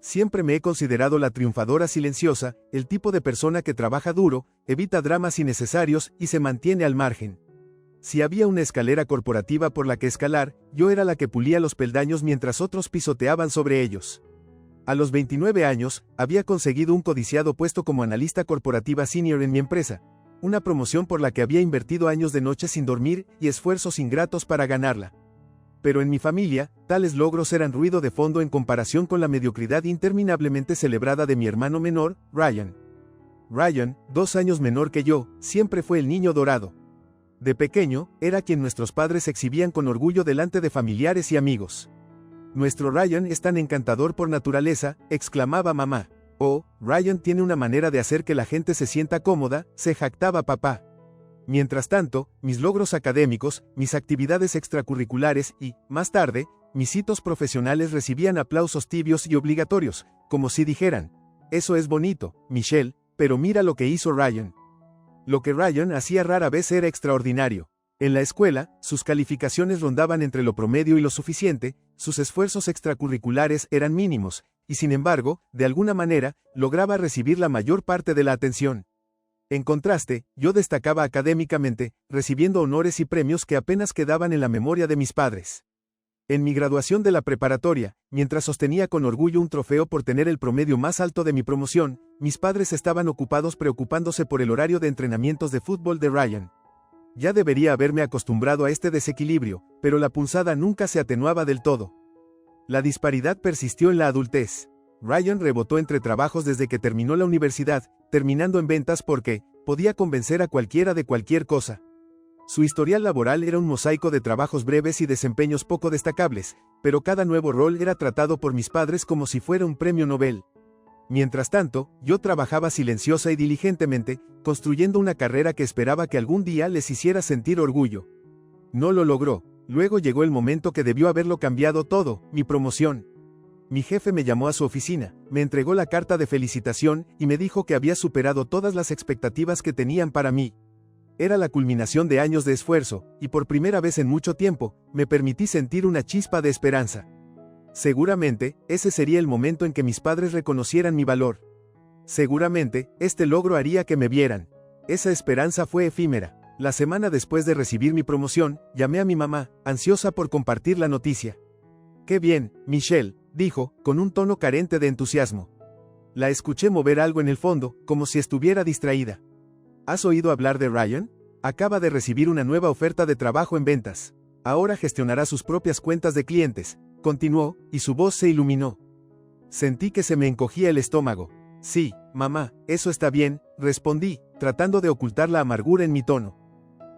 Siempre me he considerado la triunfadora silenciosa, el tipo de persona que trabaja duro, evita dramas innecesarios y se mantiene al margen. Si había una escalera corporativa por la que escalar, yo era la que pulía los peldaños mientras otros pisoteaban sobre ellos. A los 29 años, había conseguido un codiciado puesto como analista corporativa senior en mi empresa, una promoción por la que había invertido años de noche sin dormir y esfuerzos ingratos para ganarla. Pero en mi familia, tales logros eran ruido de fondo en comparación con la mediocridad interminablemente celebrada de mi hermano menor, Ryan. Ryan, 2 años menor que yo, siempre fue el niño dorado. De pequeño, era quien nuestros padres exhibían con orgullo delante de familiares y amigos. «Nuestro Ryan es tan encantador por naturaleza», exclamaba mamá. «Oh, Ryan tiene una manera de hacer que la gente se sienta cómoda», se jactaba papá. Mientras tanto, mis logros académicos, mis actividades extracurriculares y, más tarde, mis hitos profesionales recibían aplausos tibios y obligatorios, como si dijeran: «Eso es bonito, Michelle, pero mira lo que hizo Ryan». Lo que Ryan hacía rara vez era extraordinario. En la escuela, sus calificaciones rondaban entre lo promedio y lo suficiente, sus esfuerzos extracurriculares eran mínimos, y sin embargo, de alguna manera, lograba recibir la mayor parte de la atención. En contraste, yo destacaba académicamente, recibiendo honores y premios que apenas quedaban en la memoria de mis padres. En mi graduación de la preparatoria, mientras sostenía con orgullo un trofeo por tener el promedio más alto de mi promoción, mis padres estaban ocupados preocupándose por el horario de entrenamientos de fútbol de Ryan. Ya debería haberme acostumbrado a este desequilibrio, pero la punzada nunca se atenuaba del todo. La disparidad persistió en la adultez. Ryan rebotó entre trabajos desde que terminó la universidad, terminando en ventas porque podía convencer a cualquiera de cualquier cosa. Su historial laboral era un mosaico de trabajos breves y desempeños poco destacables, pero cada nuevo rol era tratado por mis padres como si fuera un premio Nobel. Mientras tanto, yo trabajaba silenciosa y diligentemente, construyendo una carrera que esperaba que algún día les hiciera sentir orgullo. No lo logró. Luego llegó el momento que debió haberlo cambiado todo, mi promoción. Mi jefe me llamó a su oficina, me entregó la carta de felicitación y me dijo que había superado todas las expectativas que tenían para mí. Era la culminación de años de esfuerzo, y por primera vez en mucho tiempo, me permití sentir una chispa de esperanza. Seguramente, ese sería el momento en que mis padres reconocieran mi valor. Seguramente, este logro haría que me vieran. Esa esperanza fue efímera. La semana después de recibir mi promoción, llamé a mi mamá, ansiosa por compartir la noticia. «Qué bien, Michelle», dijo, con un tono carente de entusiasmo. La escuché mover algo en el fondo, como si estuviera distraída. «¿Has oído hablar de Ryan? Acaba de recibir una nueva oferta de trabajo en ventas. Ahora gestionará sus propias cuentas de clientes», continuó, y su voz se iluminó. Sentí que se me encogía el estómago. «Sí, mamá, eso está bien», respondí, tratando de ocultar la amargura en mi tono.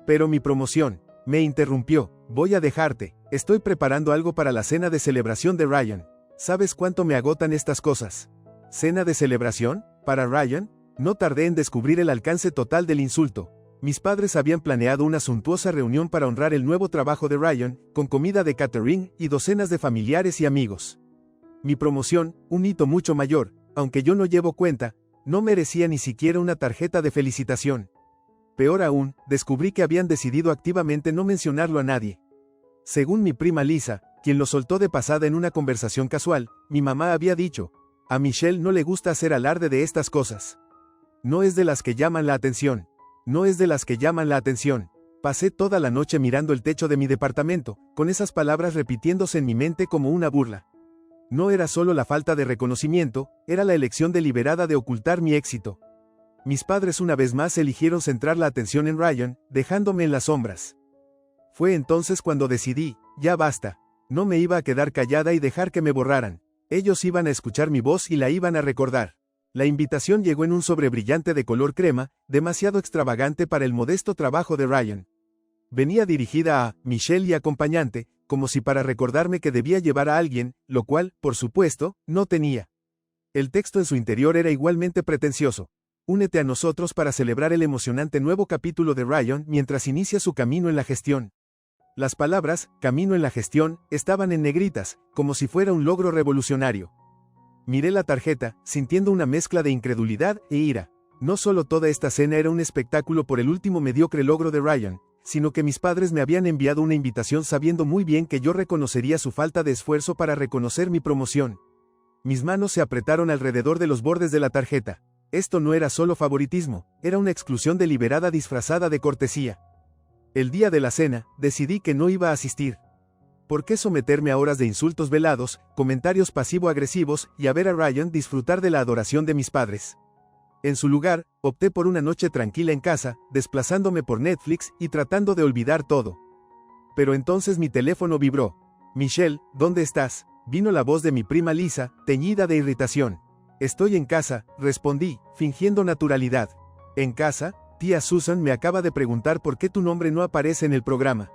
«Pero mi promoción», me interrumpió. «Voy a dejarte, estoy preparando algo para la cena de celebración de Ryan. ¿Sabes cuánto me agotan estas cosas?» «¿Cena de celebración? ¿Para Ryan?» No tardé en descubrir el alcance total del insulto. Mis padres habían planeado una suntuosa reunión para honrar el nuevo trabajo de Ryan, con comida de catering y docenas de familiares y amigos. Mi promoción, un hito mucho mayor, aunque yo no llevo cuenta, no merecía ni siquiera una tarjeta de felicitación. Peor aún, descubrí que habían decidido activamente no mencionarlo a nadie. Según mi prima Lisa, quien lo soltó de pasada en una conversación casual, mi mamá había dicho: «A Michelle no le gusta hacer alarde de estas cosas. No es de las que llaman la atención. No es de las que llaman la atención». Pasé toda la noche mirando el techo de mi departamento, con esas palabras repitiéndose en mi mente como una burla. No era solo la falta de reconocimiento, era la elección deliberada de ocultar mi éxito. Mis padres una vez más eligieron centrar la atención en Ryan, dejándome en las sombras. Fue entonces cuando decidí: ya basta. No me iba a quedar callada y dejar que me borraran. Ellos iban a escuchar mi voz y la iban a recordar. La invitación llegó en un sobre brillante de color crema, demasiado extravagante para el modesto trabajo de Ryan. Venía dirigida a Michelle y acompañante, como si para recordarme que debía llevar a alguien, lo cual, por supuesto, no tenía. El texto en su interior era igualmente pretencioso. Únete a nosotros para celebrar el emocionante nuevo capítulo de Ryan mientras inicia su camino en la gestión. Las palabras, camino en la gestión, estaban en negritas, como si fuera un logro revolucionario. Miré la tarjeta, sintiendo una mezcla de incredulidad e ira. No solo toda esta cena era un espectáculo por el último mediocre logro de Ryan, sino que mis padres me habían enviado una invitación sabiendo muy bien que yo reconocería su falta de esfuerzo para reconocer mi promoción. Mis manos se apretaron alrededor de los bordes de la tarjeta. Esto no era solo favoritismo, era una exclusión deliberada disfrazada de cortesía. El día de la cena, decidí que no iba a asistir. ¿Por qué someterme a horas de insultos velados, comentarios pasivo-agresivos y a ver a Ryan disfrutar de la adoración de mis padres? En su lugar, opté por una noche tranquila en casa, desplazándome por Netflix y tratando de olvidar todo. Pero entonces mi teléfono vibró. Michelle, ¿dónde estás? Vino la voz de mi prima Lisa, teñida de irritación. Estoy en casa, respondí, fingiendo naturalidad. ¿En casa? Tía Susan me acaba de preguntar por qué tu nombre no aparece en el programa.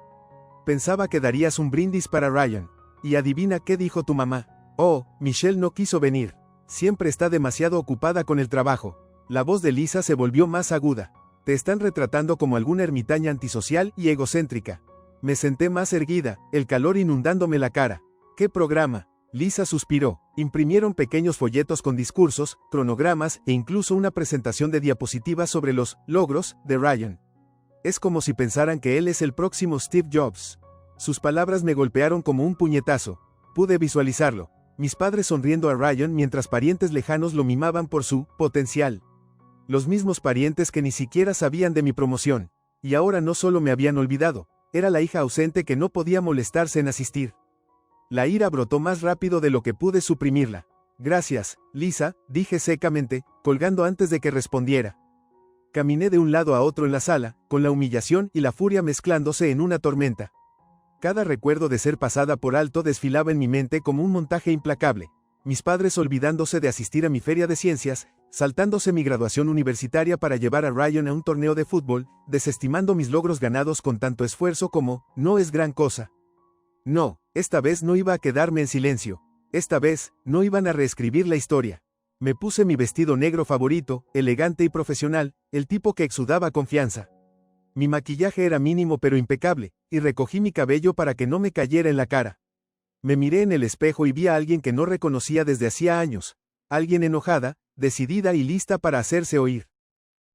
Pensaba que darías un brindis para Ryan. Y adivina qué dijo tu mamá. Oh, Michelle no quiso venir. Siempre está demasiado ocupada con el trabajo. La voz de Lisa se volvió más aguda. Te están retratando como alguna ermitaña antisocial y egocéntrica. Me senté más erguida, el calor inundándome la cara. ¿Qué programa? Lisa suspiró. Imprimieron pequeños folletos con discursos, cronogramas e incluso una presentación de diapositivas sobre los logros de Ryan. Es como si pensaran que él es el próximo Steve Jobs. Sus palabras me golpearon como un puñetazo. Pude visualizarlo. Mis padres sonriendo a Ryan mientras parientes lejanos lo mimaban por su potencial. Los mismos parientes que ni siquiera sabían de mi promoción. Y ahora no solo me habían olvidado, era la hija ausente que no podía molestarse en asistir. La ira brotó más rápido de lo que pude suprimirla. Gracias, Lisa, dije secamente, colgando antes de que respondiera. Caminé de un lado a otro en la sala, con la humillación y la furia mezclándose en una tormenta. Cada recuerdo de ser pasada por alto desfilaba en mi mente como un montaje implacable. Mis padres olvidándose de asistir a mi feria de ciencias, saltándose mi graduación universitaria para llevar a Ryan a un torneo de fútbol, desestimando mis logros ganados con tanto esfuerzo como, no es gran cosa. No, esta vez no iba a quedarme en silencio. Esta vez, no iban a reescribir la historia. Me puse mi vestido negro favorito, elegante y profesional, el tipo que exudaba confianza. Mi maquillaje era mínimo pero impecable, y recogí mi cabello para que no me cayera en la cara. Me miré en el espejo y vi a alguien que no reconocía desde hacía años, alguien enojada, decidida y lista para hacerse oír.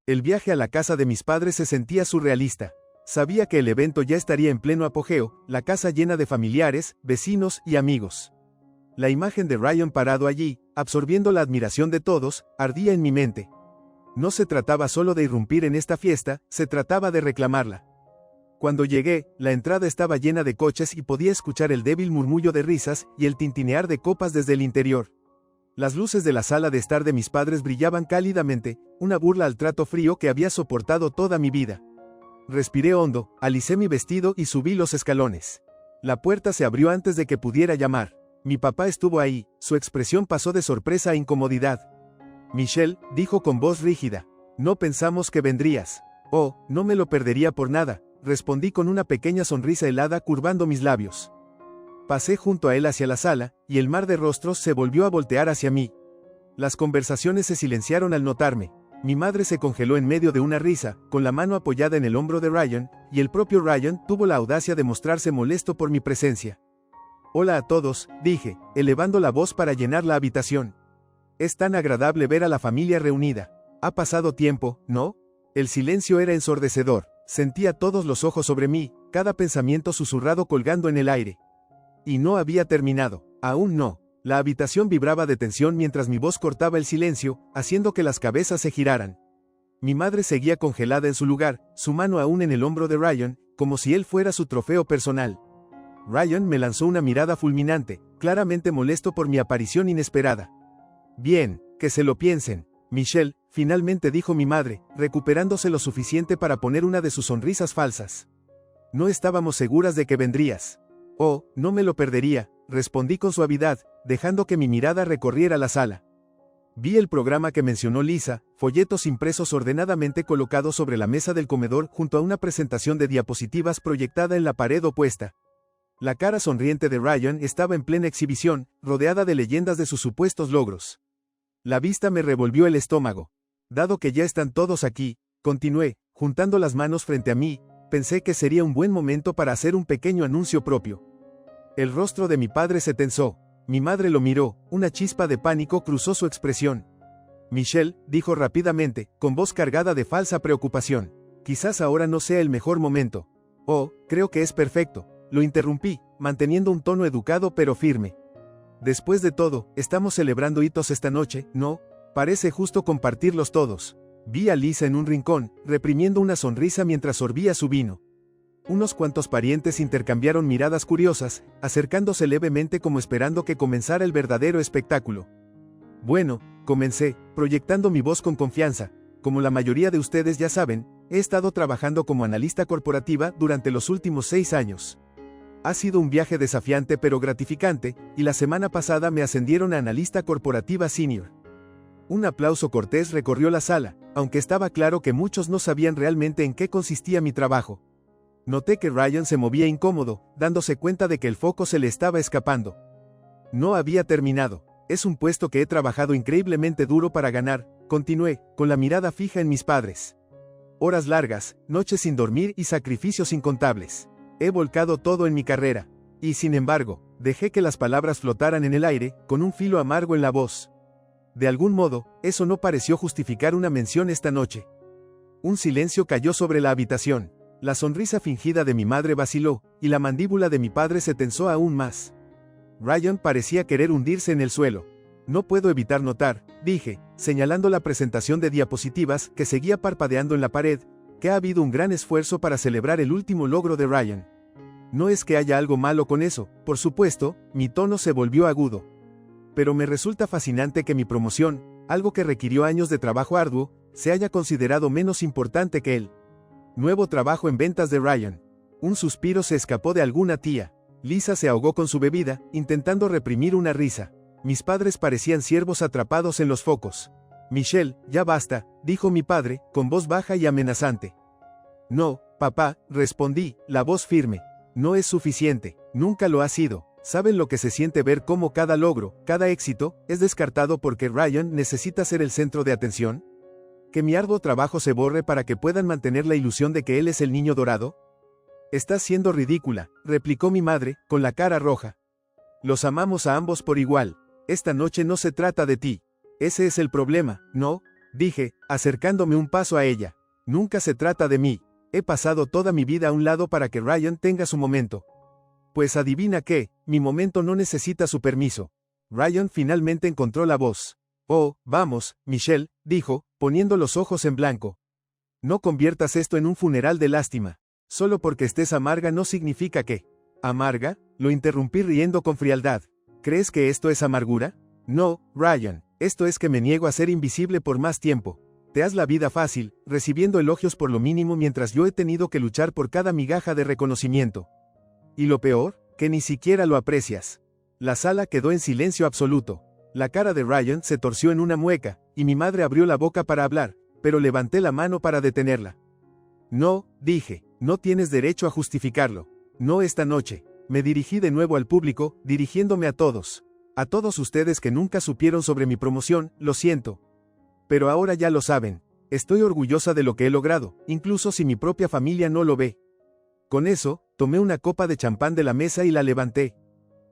El viaje a la casa de mis padres se sentía surrealista. Sabía que el evento ya estaría en pleno apogeo, la casa llena de familiares, vecinos y amigos. La imagen de Ryan parado allí, absorbiendo la admiración de todos, ardía en mi mente. No se trataba solo de irrumpir en esta fiesta, se trataba de reclamarla. Cuando llegué, la entrada estaba llena de coches y podía escuchar el débil murmullo de risas y el tintinear de copas desde el interior. Las luces de la sala de estar de mis padres brillaban cálidamente, una burla al trato frío que había soportado toda mi vida. Respiré hondo, alicé mi vestido y subí los escalones. La puerta se abrió antes de que pudiera llamar. Mi papá estuvo ahí, su expresión pasó de sorpresa a incomodidad. Michelle, dijo con voz rígida, no pensamos que vendrías. Oh, no me lo perdería por nada, respondí con una pequeña sonrisa helada curvando mis labios. Pasé junto a él hacia la sala, y el mar de rostros se volvió a voltear hacia mí. Las conversaciones se silenciaron al notarme. Mi madre se congeló en medio de una risa, con la mano apoyada en el hombro de Ryan, y el propio Ryan tuvo la audacia de mostrarse molesto por mi presencia. Hola a todos, dije, elevando la voz para llenar la habitación. Es tan agradable ver a la familia reunida. Ha pasado tiempo, ¿no? El silencio era ensordecedor. Sentía todos los ojos sobre mí, cada pensamiento susurrado colgando en el aire. Y no había terminado. Aún no. La habitación vibraba de tensión mientras mi voz cortaba el silencio, haciendo que las cabezas se giraran. Mi madre seguía congelada en su lugar, su mano aún en el hombro de Ryan, como si él fuera su trofeo personal. Ryan me lanzó una mirada fulminante, claramente molesto por mi aparición inesperada. Bien, que se lo piensen. Michelle, finalmente dijo mi madre, recuperándose lo suficiente para poner una de sus sonrisas falsas. No estábamos seguras de que vendrías. Oh, no me lo perdería, respondí con suavidad, dejando que mi mirada recorriera la sala. Vi el programa que mencionó Lisa, folletos impresos ordenadamente colocados sobre la mesa del comedor junto a una presentación de diapositivas proyectada en la pared opuesta. La cara sonriente de Ryan estaba en plena exhibición, rodeada de leyendas de sus supuestos logros. La vista me revolvió el estómago. Dado que ya están todos aquí, continué, juntando las manos frente a mí, pensé que sería un buen momento para hacer un pequeño anuncio propio. El rostro de mi padre se tensó. Mi madre lo miró, una chispa de pánico cruzó su expresión. Michelle, dijo rápidamente, con voz cargada de falsa preocupación. Quizás ahora no sea el mejor momento. Oh, creo que es perfecto. Lo interrumpí, manteniendo un tono educado pero firme. Después de todo, estamos celebrando hitos esta noche, ¿no? Parece justo compartirlos todos. Vi a Lisa en un rincón, reprimiendo una sonrisa mientras sorbía su vino. Unos cuantos parientes intercambiaron miradas curiosas, acercándose levemente como esperando que comenzara el verdadero espectáculo. Bueno, comencé, proyectando mi voz con confianza. Como la mayoría de ustedes ya saben, he estado trabajando como analista corporativa durante los últimos 6 años. Ha sido un viaje desafiante pero gratificante, y la semana pasada me ascendieron a analista corporativa senior. Un aplauso cortés recorrió la sala, aunque estaba claro que muchos no sabían realmente en qué consistía mi trabajo. Noté que Ryan se movía incómodo, dándose cuenta de que el foco se le estaba escapando. No había terminado. Es un puesto que he trabajado increíblemente duro para ganar, continué, con la mirada fija en mis padres. Horas largas, noches sin dormir y sacrificios incontables. He volcado todo en mi carrera. Y sin embargo, dejé que las palabras flotaran en el aire, con un filo amargo en la voz. De algún modo, eso no pareció justificar una mención esta noche. Un silencio cayó sobre la habitación. La sonrisa fingida de mi madre vaciló, y la mandíbula de mi padre se tensó aún más. Ryan parecía querer hundirse en el suelo. No puedo evitar notar, dije, señalando la presentación de diapositivas que seguía parpadeando en la pared, que ha habido un gran esfuerzo para celebrar el último logro de Ryan. No es que haya algo malo con eso, por supuesto, mi tono se volvió agudo. Pero me resulta fascinante que mi promoción, algo que requirió años de trabajo arduo, se haya considerado menos importante que él. Nuevo trabajo en ventas de Ryan. Un suspiro se escapó de alguna tía. Lisa se ahogó con su bebida, intentando reprimir una risa. Mis padres parecían ciervos atrapados en los focos. Michelle, ya basta, dijo mi padre, con voz baja y amenazante. No, papá, respondí, la voz firme. No es suficiente, nunca lo ha sido. ¿Saben lo que se siente ver cómo cada logro, cada éxito, es descartado porque Ryan necesita ser el centro de atención? ¿Que mi arduo trabajo se borre para que puedan mantener la ilusión de que él es el niño dorado? Estás siendo ridícula, replicó mi madre, con la cara roja. Los amamos a ambos por igual. Esta noche no se trata de ti. Ese es el problema, ¿no? Dije, acercándome un paso a ella. Nunca se trata de mí. He pasado toda mi vida a un lado para que Ryan tenga su momento. Pues adivina qué, mi momento no necesita su permiso. Ryan finalmente encontró la voz. Oh, vamos, Michelle, dijo, poniendo los ojos en blanco. No conviertas esto en un funeral de lástima. Solo porque estés amarga no significa que... ¿Amarga? Lo interrumpí riendo con frialdad. ¿Crees que esto es amargura? No, Ryan, esto es que me niego a ser invisible por más tiempo. Te has la vida fácil, recibiendo elogios por lo mínimo mientras yo he tenido que luchar por cada migaja de reconocimiento. Y lo peor, que ni siquiera lo aprecias. La sala quedó en silencio absoluto. La cara de Ryan se torció en una mueca, y mi madre abrió la boca para hablar, pero levanté la mano para detenerla. No, dije, no tienes derecho a justificarlo. No esta noche. Me dirigí de nuevo al público, dirigiéndome a todos. A todos ustedes que nunca supieron sobre mi promoción, lo siento. Pero ahora ya lo saben. Estoy orgullosa de lo que he logrado, incluso si mi propia familia no lo ve. Con eso, tomé una copa de champán de la mesa y la levanté.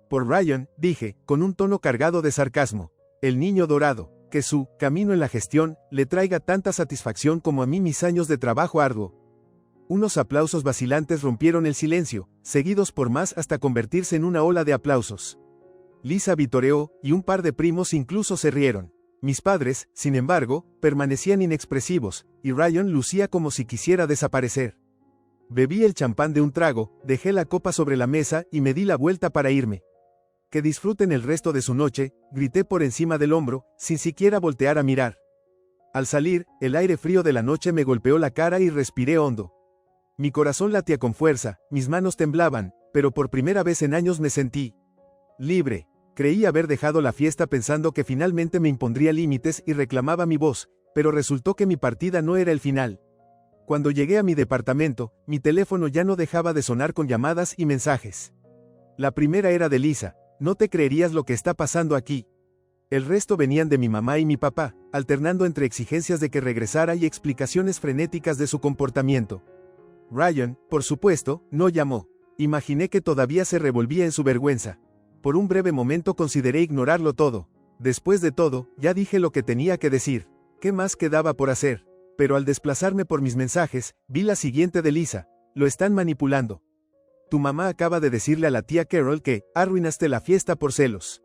Por Ryan, dije, con un tono cargado de sarcasmo. El niño dorado, que su camino en la gestión le traiga tanta satisfacción como a mí mis años de trabajo arduo. Unos aplausos vacilantes rompieron el silencio, seguidos por más hasta convertirse en una ola de aplausos. Lisa vitoreó, y un par de primos incluso se rieron. Mis padres, sin embargo, permanecían inexpresivos, y Ryan lucía como si quisiera desaparecer. Bebí el champán de un trago, dejé la copa sobre la mesa y me di la vuelta para irme. Que disfruten el resto de su noche, grité por encima del hombro, sin siquiera voltear a mirar. Al salir, el aire frío de la noche me golpeó la cara y respiré hondo. Mi corazón latía con fuerza, mis manos temblaban, pero por primera vez en años me sentí libre. Creí haber dejado la fiesta pensando que finalmente me impondría límites y reclamaba mi voz, pero resultó que mi partida no era el final. Cuando llegué a mi departamento, mi teléfono ya no dejaba de sonar con llamadas y mensajes. La primera era de Lisa. No te creerías lo que está pasando aquí. El resto venían de mi mamá y mi papá, alternando entre exigencias de que regresara y explicaciones frenéticas de su comportamiento. Ryan, por supuesto, no llamó. Imaginé que todavía se revolvía en su vergüenza. Por un breve momento consideré ignorarlo todo. Después de todo, ya dije lo que tenía que decir. ¿Qué más quedaba por hacer? Pero al desplazarme por mis mensajes, vi la siguiente de Lisa. Lo están manipulando. Tu mamá acaba de decirle a la tía Carol que arruinaste la fiesta por celos.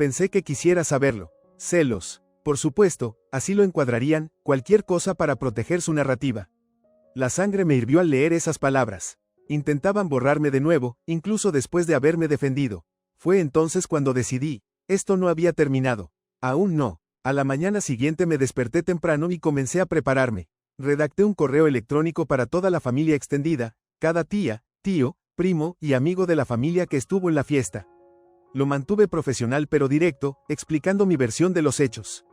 Pensé que quisiera saberlo. Celos. Por supuesto, así lo encuadrarían, cualquier cosa para proteger su narrativa. La sangre me hirvió al leer esas palabras. Intentaban borrarme de nuevo, incluso después de haberme defendido. Fue entonces cuando decidí, esto no había terminado. Aún no. A la mañana siguiente me desperté temprano y comencé a prepararme. Redacté un correo electrónico para toda la familia extendida, cada tía, tío, primo y amigo de la familia que estuvo en la fiesta. Lo mantuve profesional pero directo, explicando mi versión de los hechos.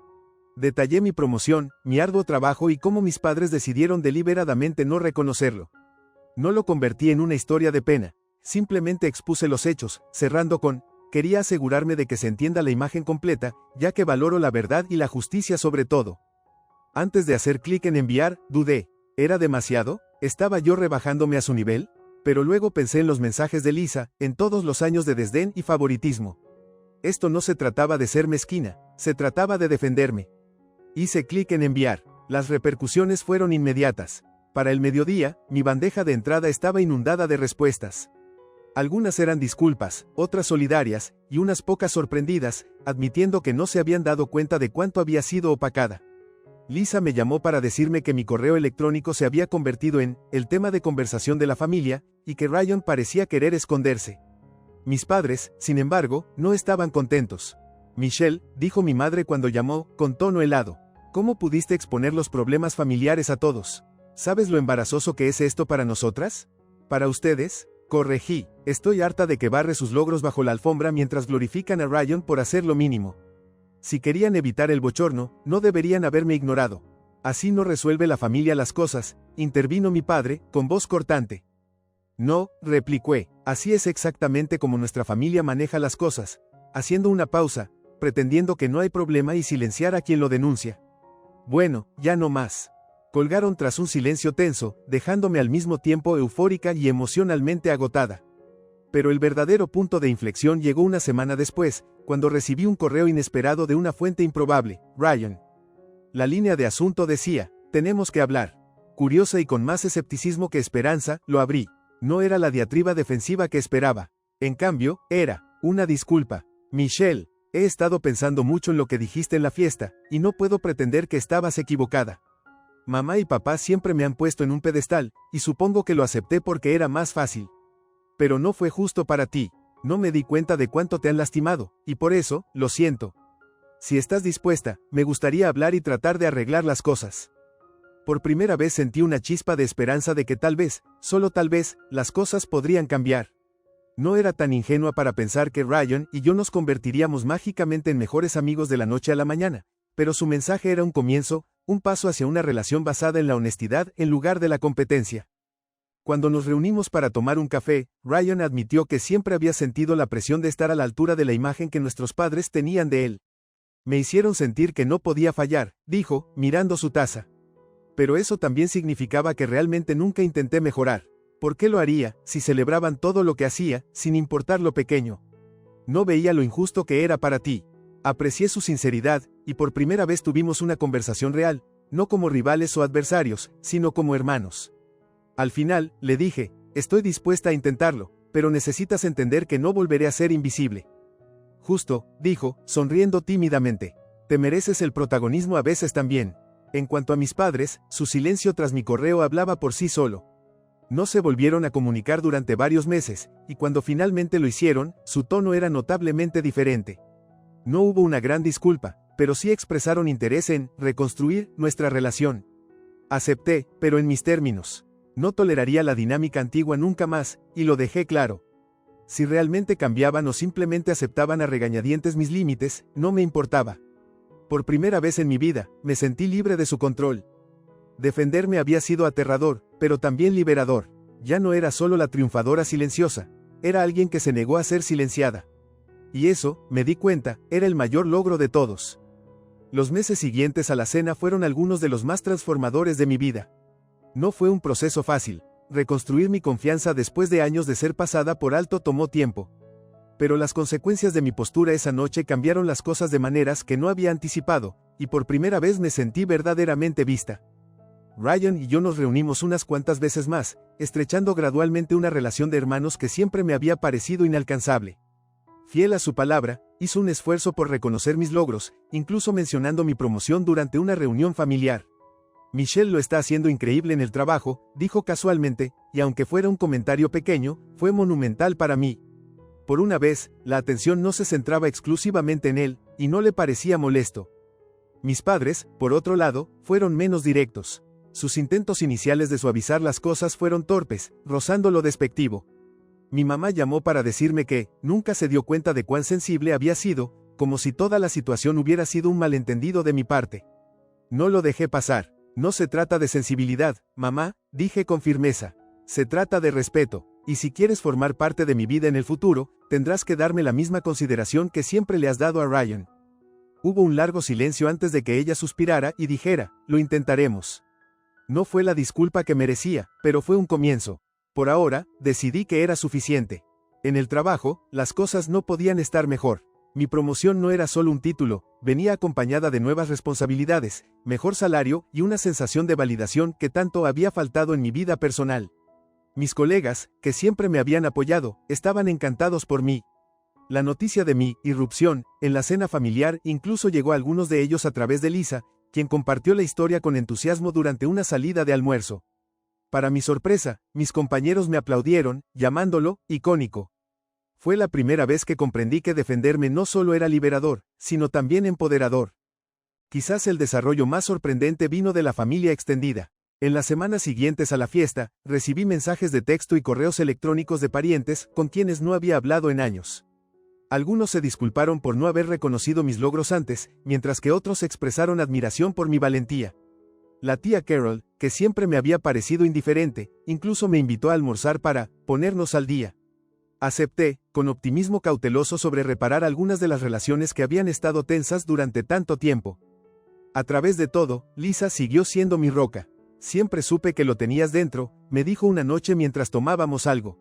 Detallé mi promoción, mi arduo trabajo y cómo mis padres decidieron deliberadamente no reconocerlo. No lo convertí en una historia de pena, simplemente expuse los hechos, cerrando con, quería asegurarme de que se entienda la imagen completa, ya que valoro la verdad y la justicia sobre todo. Antes de hacer clic en enviar, dudé, ¿era demasiado? ¿Estaba yo rebajándome a su nivel? Pero luego pensé en los mensajes de Lisa, en todos los años de desdén y favoritismo. Esto no se trataba de ser mezquina, se trataba de defenderme. Hice clic en enviar. Las repercusiones fueron inmediatas. Para el mediodía, mi bandeja de entrada estaba inundada de respuestas. Algunas eran disculpas, otras solidarias, y unas pocas sorprendidas, admitiendo que no se habían dado cuenta de cuánto había sido opacada. Lisa me llamó para decirme que mi correo electrónico se había convertido en el tema de conversación de la familia, y que Ryan parecía querer esconderse. Mis padres, sin embargo, no estaban contentos. Michelle, dijo mi madre cuando llamó, con tono helado. ¿Cómo pudiste exponer los problemas familiares a todos? ¿Sabes lo embarazoso que es esto para nosotras? ¿Para ustedes? Corregí, estoy harta de que barre sus logros bajo la alfombra mientras glorifican a Ryan por hacer lo mínimo. Si querían evitar el bochorno, no deberían haberme ignorado. Así no resuelve la familia las cosas, intervino mi padre, con voz cortante. No, repliqué, así es exactamente como nuestra familia maneja las cosas, haciendo una pausa, pretendiendo que no hay problema y silenciar a quien lo denuncia. Bueno, ya no más. Colgaron tras un silencio tenso, dejándome al mismo tiempo eufórica y emocionalmente agotada. Pero el verdadero punto de inflexión llegó una semana después, cuando recibí un correo inesperado de una fuente improbable, Ryan. La línea de asunto decía, tenemos que hablar. Curiosa y con más escepticismo que esperanza, lo abrí. No era la diatriba defensiva que esperaba. En cambio, era una disculpa. Michelle, he estado pensando mucho en lo que dijiste en la fiesta, y no puedo pretender que estabas equivocada. Mamá y papá siempre me han puesto en un pedestal, y supongo que lo acepté porque era más fácil. Pero no fue justo para ti. No me di cuenta de cuánto te han lastimado, y por eso, lo siento. Si estás dispuesta, me gustaría hablar y tratar de arreglar las cosas. Por primera vez sentí una chispa de esperanza de que tal vez, solo tal vez, las cosas podrían cambiar. No era tan ingenua para pensar que Ryan y yo nos convertiríamos mágicamente en mejores amigos de la noche a la mañana, pero su mensaje era un comienzo, un paso hacia una relación basada en la honestidad en lugar de la competencia. Cuando nos reunimos para tomar un café, Ryan admitió que siempre había sentido la presión de estar a la altura de la imagen que nuestros padres tenían de él. Me hicieron sentir que no podía fallar, dijo, mirando su taza. Pero eso también significaba que realmente nunca intenté mejorar. ¿Por qué lo haría, si celebraban todo lo que hacía, sin importar lo pequeño? No veía lo injusto que era para ti. Aprecié su sinceridad, y por primera vez tuvimos una conversación real, no como rivales o adversarios, sino como hermanos. Al final, le dije, estoy dispuesta a intentarlo, pero necesitas entender que no volveré a ser invisible. Justo, dijo, sonriendo tímidamente. Te mereces el protagonismo a veces también. En cuanto a mis padres, su silencio tras mi correo hablaba por sí solo. No se volvieron a comunicar durante varios meses, y cuando finalmente lo hicieron, su tono era notablemente diferente. No hubo una gran disculpa, pero sí expresaron interés en reconstruir nuestra relación. Acepté, pero en mis términos. No toleraría la dinámica antigua nunca más, y lo dejé claro. Si realmente cambiaban o simplemente aceptaban a regañadientes mis límites, no me importaba. Por primera vez en mi vida, me sentí libre de su control. Defenderme había sido aterrador, pero también liberador. Ya no era solo la triunfadora silenciosa, era alguien que se negó a ser silenciada. Y eso, me di cuenta, era el mayor logro de todos. Los meses siguientes a la cena fueron algunos de los más transformadores de mi vida. No fue un proceso fácil. Reconstruir mi confianza después de años de ser pasada por alto tomó tiempo. Pero las consecuencias de mi postura esa noche cambiaron las cosas de maneras que no había anticipado, y por primera vez me sentí verdaderamente vista. Ryan y yo nos reunimos unas cuantas veces más, estrechando gradualmente una relación de hermanos que siempre me había parecido inalcanzable. Fiel a su palabra, hizo un esfuerzo por reconocer mis logros, incluso mencionando mi promoción durante una reunión familiar. Michelle lo está haciendo increíble en el trabajo, dijo casualmente, y aunque fuera un comentario pequeño, fue monumental para mí. Por una vez, la atención no se centraba exclusivamente en él, y no le parecía molesto. Mis padres, por otro lado, fueron menos directos. Sus intentos iniciales de suavizar las cosas fueron torpes, rozando lo despectivo. Mi mamá llamó para decirme que nunca se dio cuenta de cuán sensible había sido, como si toda la situación hubiera sido un malentendido de mi parte. No lo dejé pasar. No se trata de sensibilidad, mamá, dije con firmeza. Se trata de respeto, y si quieres formar parte de mi vida en el futuro, tendrás que darme la misma consideración que siempre le has dado a Ryan. Hubo un largo silencio antes de que ella suspirara y dijera, lo intentaremos. No fue la disculpa que merecía, pero fue un comienzo. Por ahora, decidí que era suficiente. En el trabajo, las cosas no podían estar mejor. Mi promoción no era solo un título, venía acompañada de nuevas responsabilidades, mejor salario y una sensación de validación que tanto había faltado en mi vida personal. Mis colegas, que siempre me habían apoyado, estaban encantados por mí. La noticia de mi irrupción en la cena familiar incluso llegó a algunos de ellos a través de Lisa, quien compartió la historia con entusiasmo durante una salida de almuerzo. Para mi sorpresa, mis compañeros me aplaudieron, llamándolo icónico. Fue la primera vez que comprendí que defenderme no solo era liberador, sino también empoderador. Quizás el desarrollo más sorprendente vino de la familia extendida. En las semanas siguientes a la fiesta, recibí mensajes de texto y correos electrónicos de parientes con quienes no había hablado en años. Algunos se disculparon por no haber reconocido mis logros antes, mientras que otros expresaron admiración por mi valentía. La tía Carol, que siempre me había parecido indiferente, incluso me invitó a almorzar para ponernos al día. Acepté, con optimismo cauteloso sobre reparar algunas de las relaciones que habían estado tensas durante tanto tiempo. A través de todo, Lisa siguió siendo mi roca. Siempre supe que lo tenías dentro, me dijo una noche mientras tomábamos algo.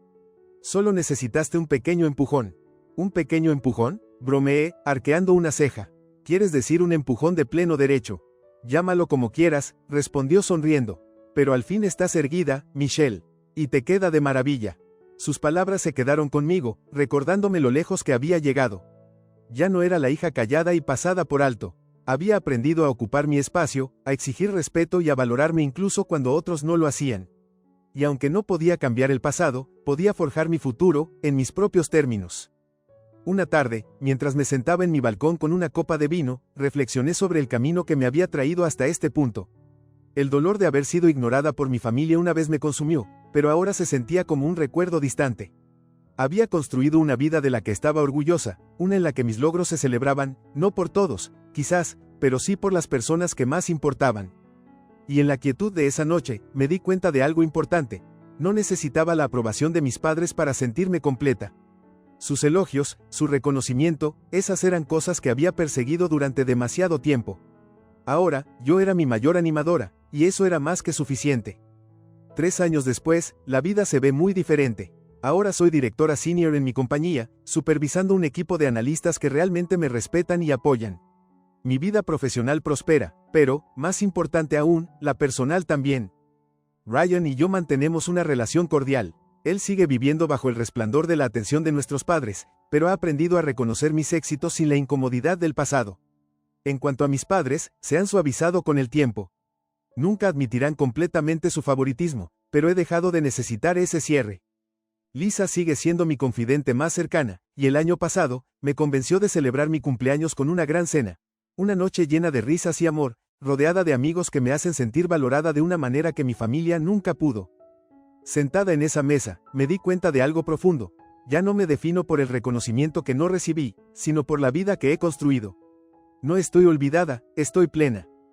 Solo necesitaste un pequeño empujón. ¿Un pequeño empujón? Bromeé, arqueando una ceja. ¿Quieres decir un empujón de pleno derecho? Llámalo como quieras, respondió sonriendo. Pero al fin estás erguida, Michelle. Y te queda de maravilla. Sus palabras se quedaron conmigo, recordándome lo lejos que había llegado. Ya no era la hija callada y pasada por alto. Había aprendido a ocupar mi espacio, a exigir respeto y a valorarme incluso cuando otros no lo hacían. Y aunque no podía cambiar el pasado, podía forjar mi futuro, en mis propios términos. Una tarde, mientras me sentaba en mi balcón con una copa de vino, reflexioné sobre el camino que me había traído hasta este punto. El dolor de haber sido ignorada por mi familia una vez me consumió, pero ahora se sentía como un recuerdo distante. Había construido una vida de la que estaba orgullosa, una en la que mis logros se celebraban, no por todos, quizás, pero sí por las personas que más importaban. Y en la quietud de esa noche, me di cuenta de algo importante. No necesitaba la aprobación de mis padres para sentirme completa. Sus elogios, su reconocimiento, esas eran cosas que había perseguido durante demasiado tiempo. Ahora, yo era mi mayor animadora, y eso era más que suficiente. 3 años después, la vida se ve muy diferente. Ahora soy directora senior en mi compañía, supervisando un equipo de analistas que realmente me respetan y apoyan. Mi vida profesional prospera, pero, más importante aún, la personal también. Ryan y yo mantenemos una relación cordial. Él sigue viviendo bajo el resplandor de la atención de nuestros padres, pero ha aprendido a reconocer mis éxitos sin la incomodidad del pasado. En cuanto a mis padres, se han suavizado con el tiempo. Nunca admitirán completamente su favoritismo, pero he dejado de necesitar ese cierre. Lisa sigue siendo mi confidente más cercana, y el año pasado, me convenció de celebrar mi cumpleaños con una gran cena. Una noche llena de risas y amor, rodeada de amigos que me hacen sentir valorada de una manera que mi familia nunca pudo. Sentada en esa mesa, me di cuenta de algo profundo. Ya no me defino por el reconocimiento que no recibí, sino por la vida que he construido. No estoy olvidada, estoy plena.